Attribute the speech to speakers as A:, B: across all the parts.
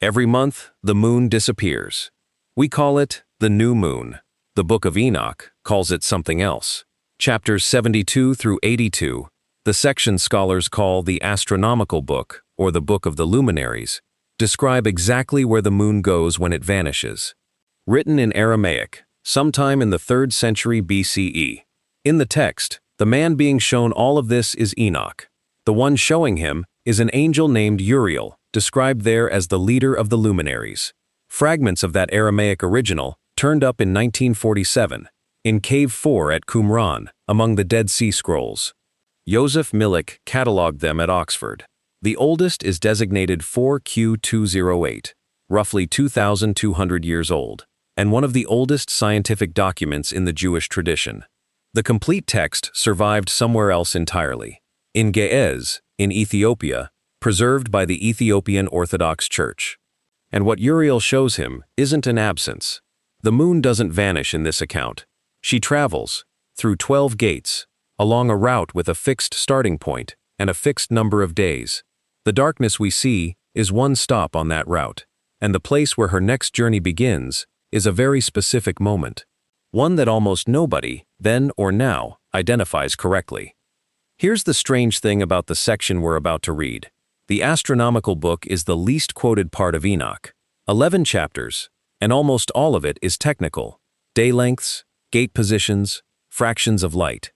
A: Every month, the moon disappears. We call it the new moon. The Book of Enoch calls it something else. Chapters 72 through 82, the section scholars call the Astronomical Book, or the Book of the Luminaries, describe exactly where the moon goes when it vanishes. Written in Aramaic, sometime in the 3rd century BCE. In the text, the man being shown all of this is Enoch. The one showing him is an angel named Uriel, described there as the leader of the luminaries. Fragments of that Aramaic original turned up in 1947, in Cave 4 at Qumran, among the Dead Sea Scrolls. Joseph Millick catalogued them at Oxford. The oldest is designated 4Q208, roughly 2,200 years old, and one of the oldest scientific documents in the Jewish tradition. The complete text survived somewhere else entirely, in Ge'ez, in Ethiopia, preserved by the Ethiopian Orthodox Church. And what Uriel shows him isn't an absence. The moon doesn't vanish in this account. She travels, through 12 gates, along a route with a fixed starting point and a fixed number of days. The darkness we see is one stop on that route, and the place where her next journey begins is a very specific moment, one that almost nobody, then or now, identifies correctly. Here's the strange thing about the section we're about to read. The Astronomical Book is the least quoted part of Enoch. 11 chapters, and almost all of it is technical. Day lengths, gate positions, fractions of light.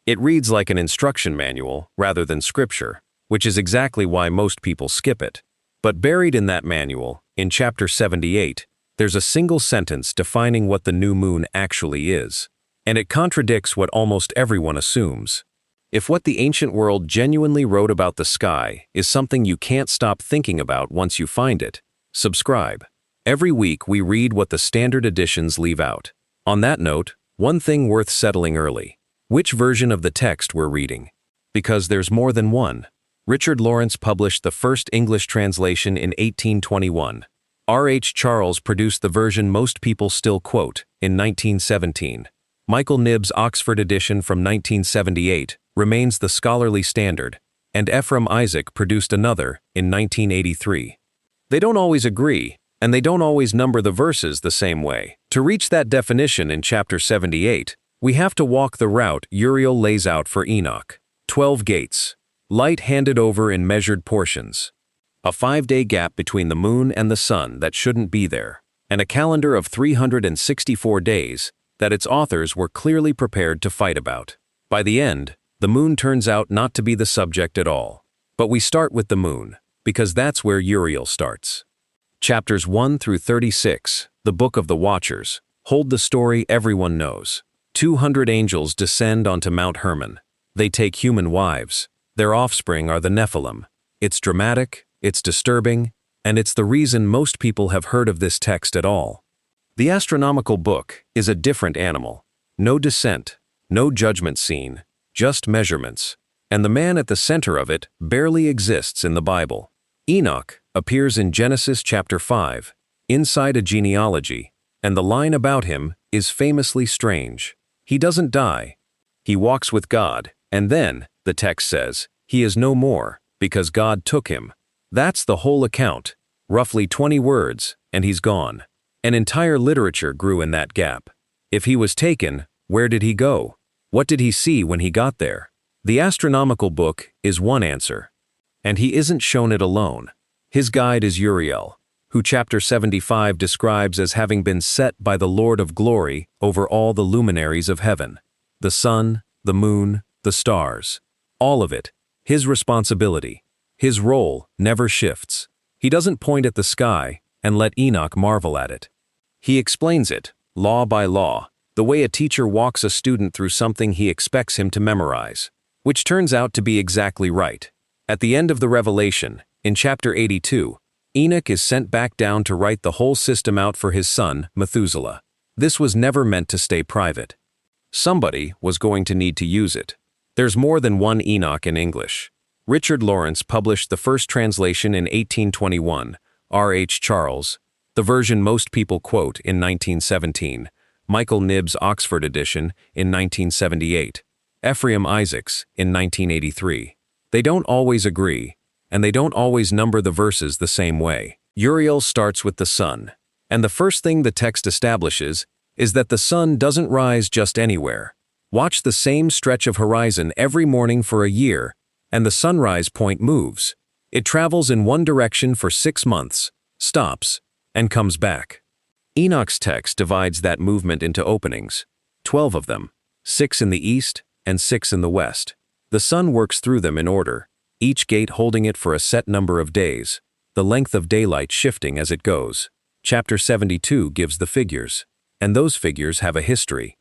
A: It reads like an instruction manual rather than scripture, which is exactly why most people skip it. But buried in that manual, in chapter 78, there's a single sentence defining what the new moon actually is. And it contradicts what almost everyone assumes. If what the ancient world genuinely wrote about the sky is something you can't stop thinking about once you find it, subscribe. Every week we read what the standard editions leave out. On that note, one thing worth settling early. Which version of the text we're reading? Because there's more than one. Richard Lawrence published the first English translation in 1821. R.H. Charles produced the version most people still quote in 1917. Michael Knibb's Oxford edition from 1978 remains the scholarly standard, and Ephraim Isaac produced another in 1983. They don't always agree, and they don't always number the verses the same way. To reach that definition in chapter 78, we have to walk the route Uriel lays out for Enoch. 12 gates, light handed over in measured portions, a 5-day gap between the moon and the sun that shouldn't be there, and a calendar of 364 days that its authors were clearly prepared to fight about. By the end, the moon turns out not to be the subject at all. But we start with the moon, because that's where Uriel starts. Chapters 1 through 36, the Book of the Watchers, hold the story everyone knows. 200 angels descend onto Mount Hermon. They take human wives. Their offspring are the Nephilim. It's dramatic, it's disturbing, and it's the reason most people have heard of this text at all. The Astronomical Book is a different animal. No descent, no judgment scene, just measurements. And the man at the center of it barely exists in the Bible. Enoch appears in Genesis chapter 5, inside a genealogy, and the line about him is famously strange. He doesn't die. He walks with God, and then, the text says, he is no more, because God took him. That's the whole account, roughly 20 words, and he's gone. An entire literature grew in that gap. If he was taken, where did he go? What did he see when he got there? The Astronomical Book is one answer. And he isn't shown it alone. His guide is Uriel, who chapter 75 describes as having been set by the Lord of Glory over all the luminaries of heaven. The sun, the moon, the stars. All of it. His responsibility. His role never shifts. He doesn't point at the sky and let Enoch marvel at it. He explains it, law by law, the way a teacher walks a student through something he expects him to memorize, which turns out to be exactly right. At the end of the Revelation, in chapter 82, Enoch is sent back down to write the whole system out for his son, Methuselah. This was never meant to stay private. Somebody was going to need to use it. There's more than one Enoch in English. Richard Lawrence published the first translation in 1821, R.H. Charles, the version most people quote in 1917, Michael Knibb's Oxford edition in 1978, Ephraim Isaacs in 1983. They don't always agree, and they don't always number the verses the same way. Uriel starts with the sun, and the first thing the text establishes is that the sun doesn't rise just anywhere. Watch the same stretch of horizon every morning for a year, and the sunrise point moves. It travels in one direction for 6 months, stops, and comes back. Enoch's text divides that movement into openings, 12 of them, 6 in the east and 6 in the west. The sun works through them in order, each gate holding it for a set number of days, the length of daylight shifting as it goes. Chapter 72 gives the figures, and those figures have a history.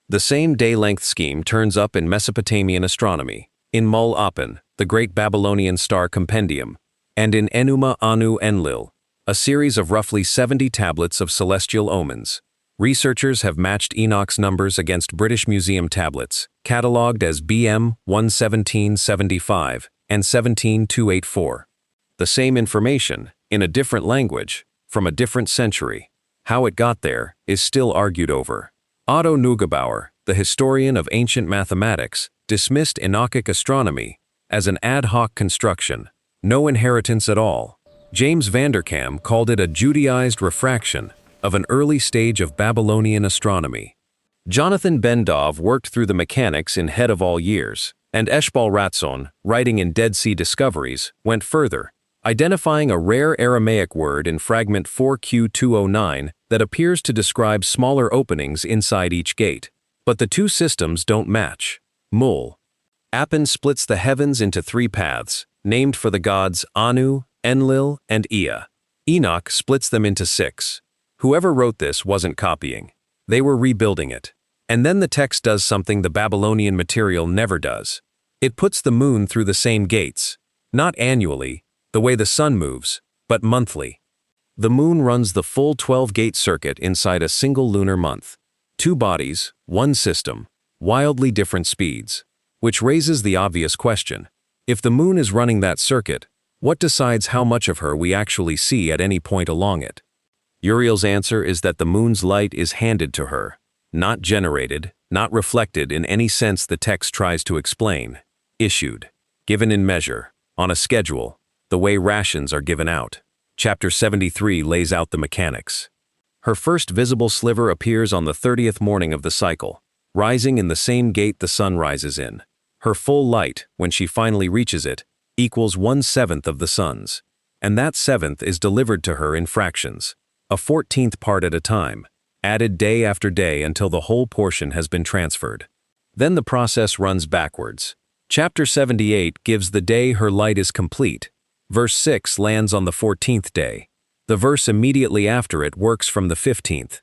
A: The same day-length scheme turns up in Mesopotamian astronomy, in MUL.APIN, the Great Babylonian Star Compendium, and in Enūma Anu Enlil, a series of roughly 70 tablets of celestial omens. Researchers have matched Enoch's numbers against British Museum tablets, catalogued as BM 11775 and 17284. The same information, in a different language, from a different century. How it got there is still argued over. Otto Neugebauer, the historian of ancient mathematics, dismissed Enochic astronomy as an ad hoc construction, no inheritance at all. James Vanderkam called it a Judaized refraction of an early stage of Babylonian astronomy. Jonathan Ben-Dov worked through the mechanics in Head of All Years, and Eshbal Ratson, writing in Dead Sea Discoveries, went further, identifying a rare Aramaic word in fragment 4Q209 that appears to describe smaller openings inside each gate. But the two systems don't match. MUL.APIN splits the heavens into 3 paths, named for the gods Anu, Enlil, and Ea. Enoch splits them into 6. Whoever wrote this wasn't copying. They were rebuilding it. And then the text does something the Babylonian material never does. It puts the moon through the same gates, not annually, the way the sun moves, but monthly. The moon runs the full 12-gate circuit inside a single lunar month. 2 bodies, 1 system, wildly different speeds. Which raises the obvious question. If the moon is running that circuit, what decides how much of her we actually see at any point along it? Uriel's answer is that the moon's light is handed to her, not generated, not reflected in any sense the text tries to explain. Issued, given in measure, on a schedule, the way rations are given out. Chapter 73 lays out the mechanics. Her first visible sliver appears on the 30th morning of the cycle, rising in the same gate the sun rises in. Her full light, when she finally reaches it, equals 1/7 of the sun's, and that 7th is delivered to her in fractions, a 14th part at a time, added day after day until the whole portion has been transferred. Then the process runs backwards. Chapter 78 gives the day her light is complete. Verse 6 lands on the 14th day. The verse immediately after it works from the 15th.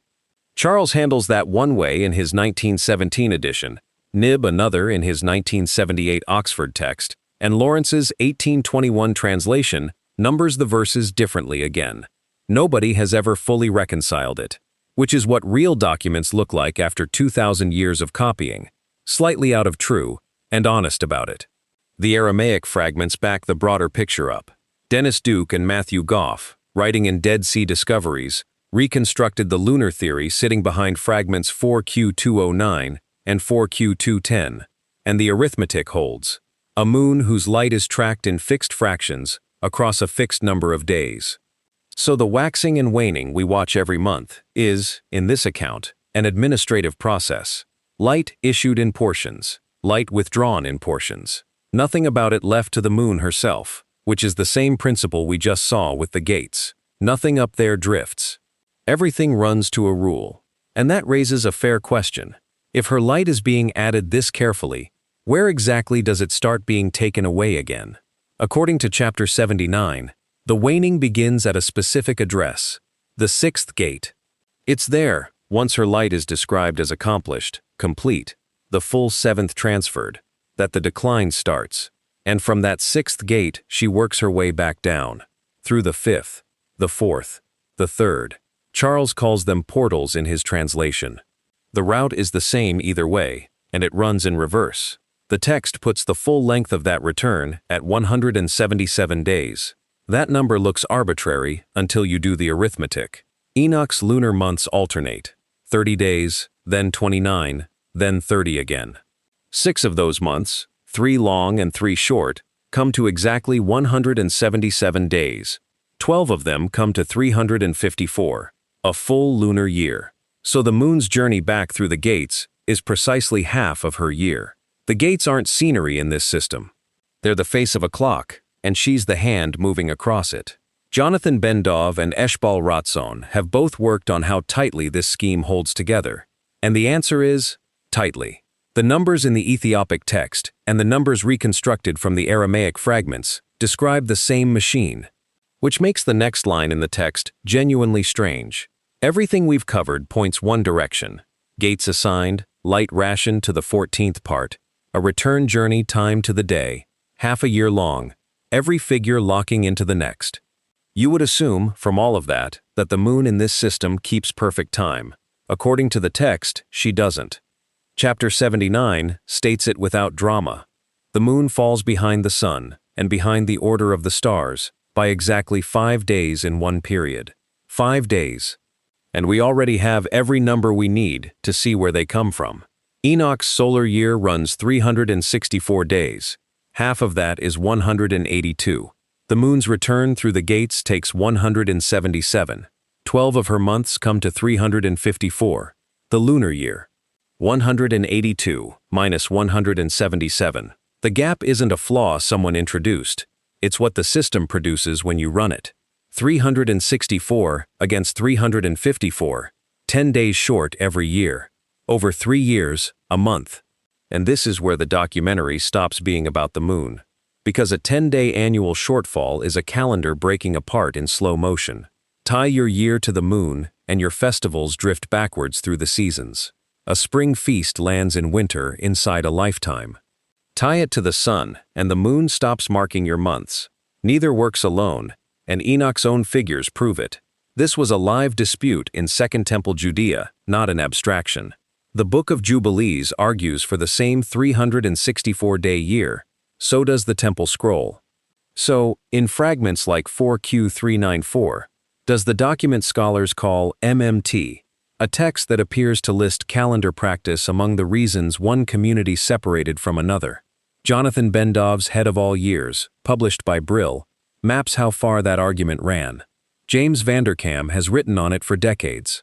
A: Charles handles that one way in his 1917 edition, Nib another in his 1978 Oxford text, and Lawrence's 1821 translation numbers the verses differently again. Nobody has ever fully reconciled it, which is what real documents look like after 2,000 years of copying, slightly out of true, and honest about it. The Aramaic fragments back the broader picture up. Dennis Duke and Matthew Goff, writing in Dead Sea Discoveries, reconstructed the lunar theory sitting behind fragments 4Q209 and 4Q210, and the arithmetic holds, a moon whose light is tracked in fixed fractions across a fixed number of days. So the waxing and waning we watch every month is, in this account, an administrative process. Light issued in portions, light withdrawn in portions. Nothing about it left to the moon herself, which is the same principle we just saw with the gates. Nothing up there drifts. Everything runs to a rule. And that raises a fair question. If her light is being added this carefully, where exactly does it start being taken away again? According to chapter 79, the waning begins at a specific address, the 6th gate. It's there, once her light is described as accomplished, complete, the full 7th transferred, that the decline starts. And from that 6th gate she works her way back down, through the 5th, the 4th, the 3rd. Charles calls them portals in his translation. The route is the same either way, and it runs in reverse. The text puts the full length of that return at 177 days. That number looks arbitrary until you do the arithmetic. Enoch's lunar months alternate, 30 days, then 29, then 30 again. 6 of those months, 3 long and 3 short, come to exactly 177 days. 12 of them come to 354, a full lunar year. So the moon's journey back through the gates is precisely half of her year. The gates aren't scenery in this system. They're the face of a clock, and she's the hand moving across it. Jonathan Ben-Dov and Eshbal Ratson have both worked on how tightly this scheme holds together. And the answer is, tightly. The numbers in the Ethiopic text and the numbers reconstructed from the Aramaic fragments describe the same machine, which makes the next line in the text genuinely strange. Everything we've covered points one direction: gates assigned, light rationed to the 14th part, a return journey timed to the day, half a year long, every figure locking into the next. You would assume, from all of that the moon in this system keeps perfect time. According to the text, she doesn't. Chapter 79 states it without drama. The moon falls behind the sun and behind the order of the stars by exactly 5 days in one period. 5 days. And we already have every number we need to see where they come from. Enoch's solar year runs 364 days. Half of that is 182. The moon's return through the gates takes 177. 12 of her months come to 354. The lunar year. 182 minus 177. The gap isn't a flaw someone introduced. It's what the system produces when you run it. 364 against 354, 10 days short every year. Over 3 years, a month. And this is where the documentary stops being about the moon. Because a 10-day annual shortfall is a calendar breaking apart in slow motion. Tie your year to the moon, and your festivals drift backwards through the seasons. A spring feast lands in winter inside a lifetime. Tie it to the sun, and the moon stops marking your months. Neither works alone, and Enoch's own figures prove it. This was a live dispute in Second Temple Judea, not an abstraction. The Book of Jubilees argues for the same 364-day year. So does the Temple Scroll. So, in fragments like 4Q394, does the document scholars call MMT, a text that appears to list calendar practice among the reasons one community separated from another. Jonathan Ben-Dov's Head of All Years, published by Brill, maps how far that argument ran. James Vanderkam has written on it for decades.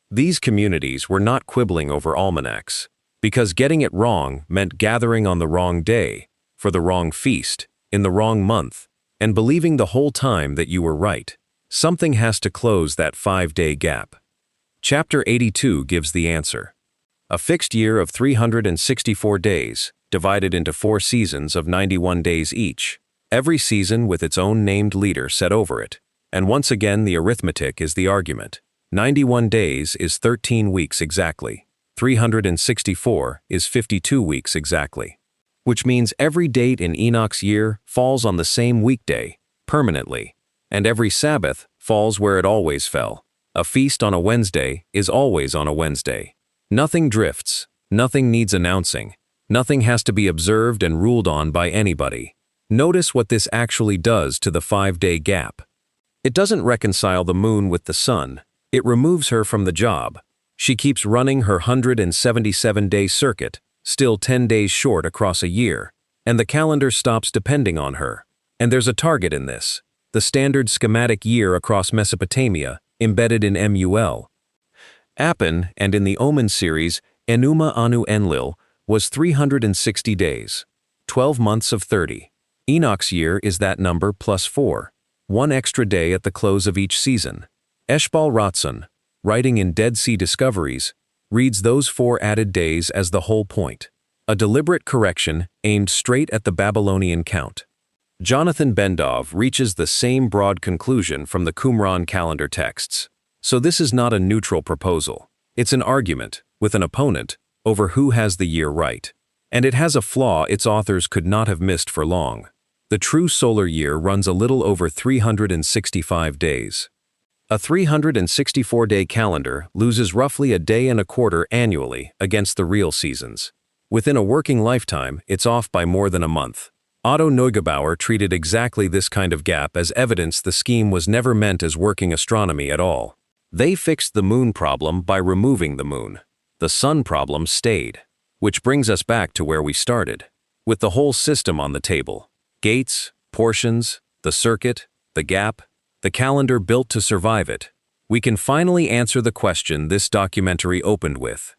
A: These communities were not quibbling over almanacs, because getting it wrong meant gathering on the wrong day, for the wrong feast, in the wrong month, and believing the whole time that you were right. Something has to close that 5-day gap. Chapter 82 gives the answer. A fixed year of 364 days, divided into 4 seasons of 91 days each, every season with its own named leader set over it. And once again the arithmetic is the argument. 91 days is 13 weeks exactly. 364 is 52 weeks exactly. Which means every date in Enoch's year falls on the same weekday, permanently, and every Sabbath falls where it always fell. A feast on a Wednesday is always on a Wednesday. Nothing drifts, nothing needs announcing, nothing has to be observed and ruled on by anybody. Notice what this actually does to the 5-day gap. It doesn't reconcile the moon with the sun, it removes her from the job. She keeps running her 177-day circuit, still 10 days short across a year, and the calendar stops depending on her. And there's a target in this, the standard schematic year across Mesopotamia, embedded in MUL.APIN, and in the Omen series, Enūma Anu Enlil, was 360 days, 12 months of 30. Enoch's year is that number plus 4, 1 extra day at the close of each season. Eshbal Ratson, writing in Dead Sea Discoveries, reads those 4 added days as the whole point, a deliberate correction aimed straight at the Babylonian count. Jonathan Ben-Dov reaches the same broad conclusion from the Qumran calendar texts. So this is not a neutral proposal. It's an argument, with an opponent, over who has the year right. And it has a flaw its authors could not have missed for long. The true solar year runs a little over 365 days. A 364-day calendar loses roughly a day and a quarter annually against the real seasons. Within a working lifetime, it's off by more than a month. Otto Neugebauer treated exactly this kind of gap as evidence the scheme was never meant as working astronomy at all. They fixed the moon problem by removing the moon. The sun problem stayed. Which brings us back to where we started, with the whole system on the table. Gates, portions, the circuit, the gap, the calendar built to survive it, we can finally answer the question this documentary opened with.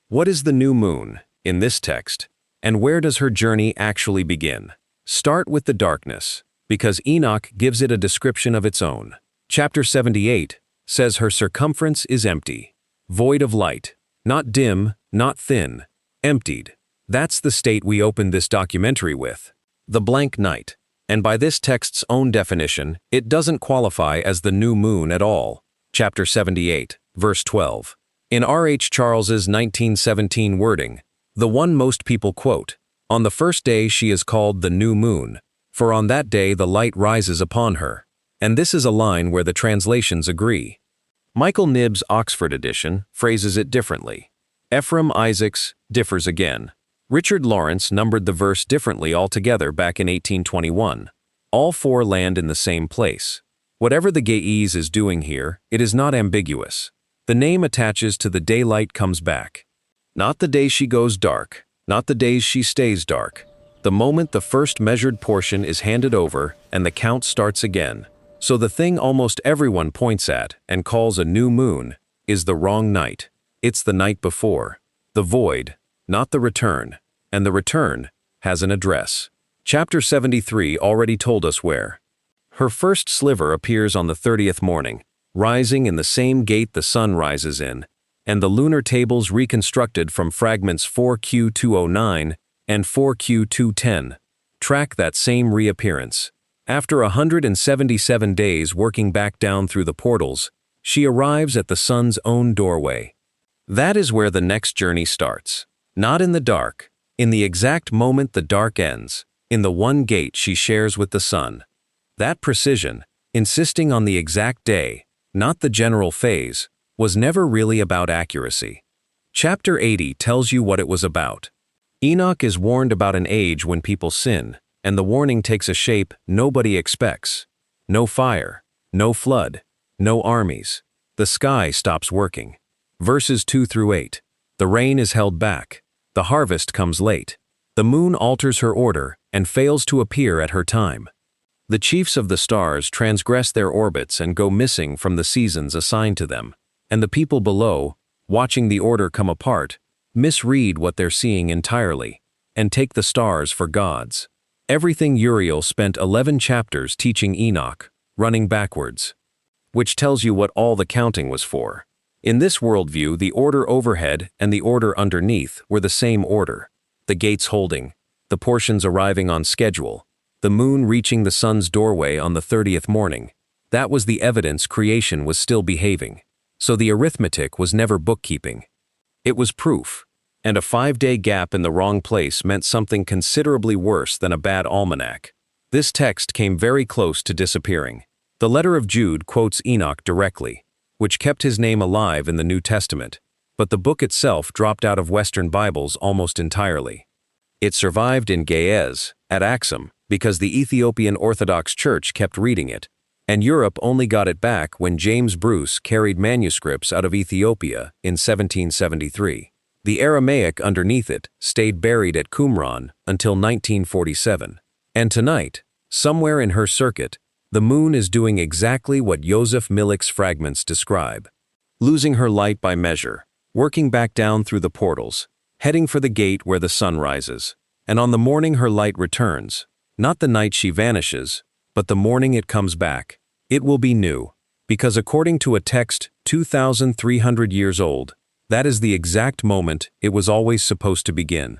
A: What is the new moon, in this text, and where does her journey actually begin? Start with the darkness, because Enoch gives it a description of its own. Chapter 78 says her circumference is empty, void of light, not dim, not thin, emptied. That's the state we opened this documentary with, the blank night. And by this text's own definition, it doesn't qualify as the new moon at all. Chapter 78, verse 12. In R.H. Charles's 1917 wording, the one most people quote, "On the first day she is called the new moon, for on that day the light rises upon her." And this is a line where the translations agree. Michael Knibb's Oxford edition phrases it differently. Ephraim Isaacs differs again. Richard Lawrence numbered the verse differently altogether back in 1821. All four land in the same place. Whatever the Ge'ez is doing here, it is not ambiguous. The name attaches to the daylight comes back. Not the day she goes dark, not the days she stays dark. The moment the first measured portion is handed over and the count starts again. So the thing almost everyone points at and calls a new moon is the wrong night. It's the night before. The void, not the return, and the return has an address. Chapter 73 already told us where. Her first sliver appears on the 30th morning, rising in the same gate the sun rises in, and the lunar tables reconstructed from fragments 4Q209 and 4Q210 track that same reappearance. After 177 days working back down through the portals, she arrives at the sun's own doorway. That is where the next journey starts. Not in the dark, in the exact moment the dark ends, in the one gate she shares with the sun. That precision, insisting on the exact day, not the general phase, was never really about accuracy. Chapter 80 tells you what it was about. Enoch is warned about an age when people sin, and the warning takes a shape nobody expects. No fire, no flood, no armies. The sky stops working. Verses 2 through 8. The rain is held back. The harvest comes late. The moon alters her order and fails to appear at her time. The chiefs of the stars transgress their orbits and go missing from the seasons assigned to them, and the people below, watching the order come apart, misread what they're seeing entirely, and take the stars for gods. Everything Uriel spent 11 chapters teaching Enoch, running backwards. Which tells you what all the counting was for. In this worldview, the order overhead and the order underneath were the same order. The gates holding, the portions arriving on schedule, the moon reaching the sun's doorway on the 30th morning. That was the evidence creation was still behaving. So the arithmetic was never bookkeeping. It was proof. And a 5-day gap in the wrong place meant something considerably worse than a bad almanac. This text came very close to disappearing. The letter of Jude quotes Enoch directly, which kept his name alive in the New Testament, but the book itself dropped out of Western Bibles almost entirely. It survived in Ge'ez, at Axum, because the Ethiopian Orthodox Church kept reading it, and Europe only got it back when James Bruce carried manuscripts out of Ethiopia in 1773. The Aramaic underneath it stayed buried at Qumran until 1947. And tonight, somewhere in her circuit, the moon is doing exactly what Joseph Millick's fragments describe. Losing her light by measure, working back down through the portals, heading for the gate where the sun rises. And on the morning her light returns, not the night she vanishes, but the morning it comes back. It will be new, because according to a text 2,300 years old, that is the exact moment it was always supposed to begin.